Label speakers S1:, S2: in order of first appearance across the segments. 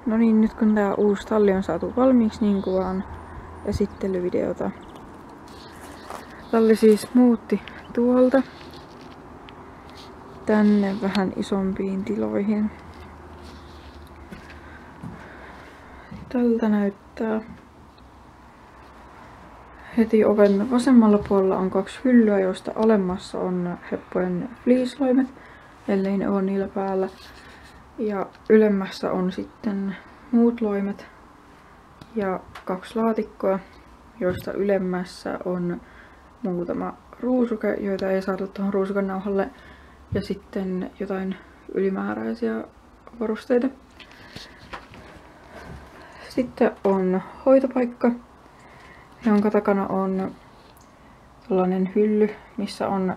S1: No niin, nyt kun tää uusi talli on saatu valmiiksi, niin kuvaan esittelyvideota. Talli siis muutti tuolta tänne vähän isompiin tiloihin. Tältä näyttää. Heti oven vasemmalla puolella on 2 hyllyä, joista alemmassa on heppojen fleece-loimet, ellei ne ole niillä päällä. Ja ylemmässä on sitten muut loimet ja 2 laatikkoa, joista ylemmässä on muutama ruusuke, joita ei saatu tuohon ruusukanauhalle, ja sitten jotain ylimääräisiä varusteita. Sitten on hoitopaikka, jonka takana on tällainen hylly, missä on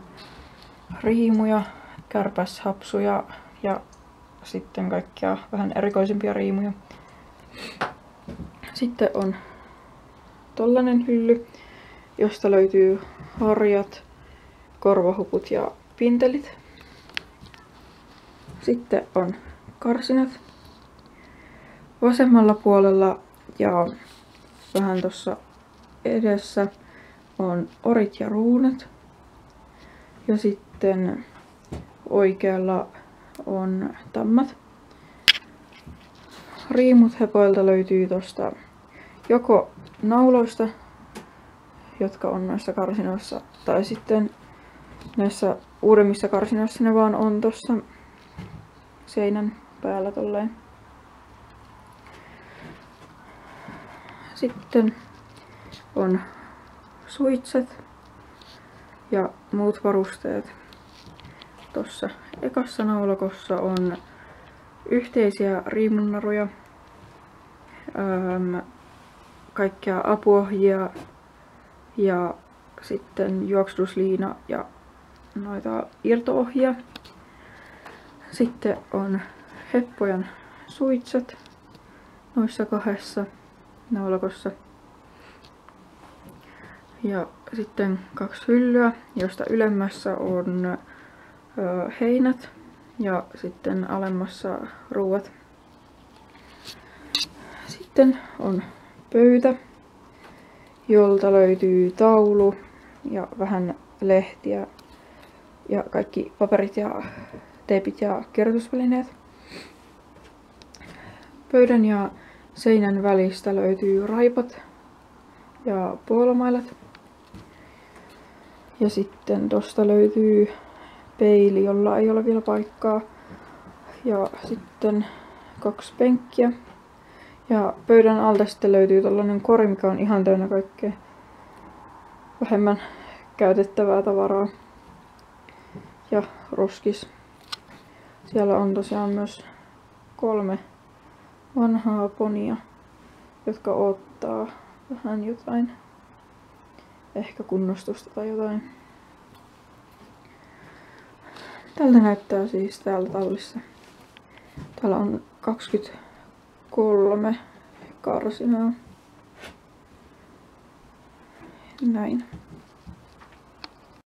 S1: riimuja, kärpäshapsuja ja sitten kaikkia vähän erikoisempia riimuja. Sitten on tollanen hylly, josta löytyy harjat, korvahuput ja pintelit. Sitten on karsinat. Vasemmalla puolella ja vähän tuossa edessä on orit ja ruunat. Ja sitten oikealla on tammat. Riimut hepoilta löytyy tosta joko nauloista, jotka on noissa karsinoissa, tai sitten näissä uudemmissa karsinoissa ne vaan on tossa seinän päällä tolleen. Sitten on suitset ja muut varusteet. Tuossa ekassa naulakossa on yhteisiä riimunnaruja, kaikkia apuohjia ja sitten juoksutusliina ja noita irtoohjia. Sitten on heppojen suitset noissa 2 naulakossa. Ja sitten 2 hyllyä, josta ylemmässä on heinät ja sitten alemmassa ruuat. Sitten on pöytä, jolta löytyy taulu ja vähän lehtiä ja kaikki paperit ja teipit ja kirjoitusvälineet. Pöydän ja seinän välistä löytyy raipat ja puolamailat. Ja sitten tosta löytyy peili, jolla ei ole vielä paikkaa. Ja sitten 2 penkkiä. Ja pöydän alta sitten löytyy tällainen kori, mikä on ihan täynnä kaikkea vähemmän käytettävää tavaraa. Ja roskis. Siellä on tosiaan myös 3 vanhaa ponia, jotka odottaa vähän jotain, ehkä kunnostusta tai jotain. Tältä näyttää siis täällä tallissa. Täällä on 23 karsinaa. Näin.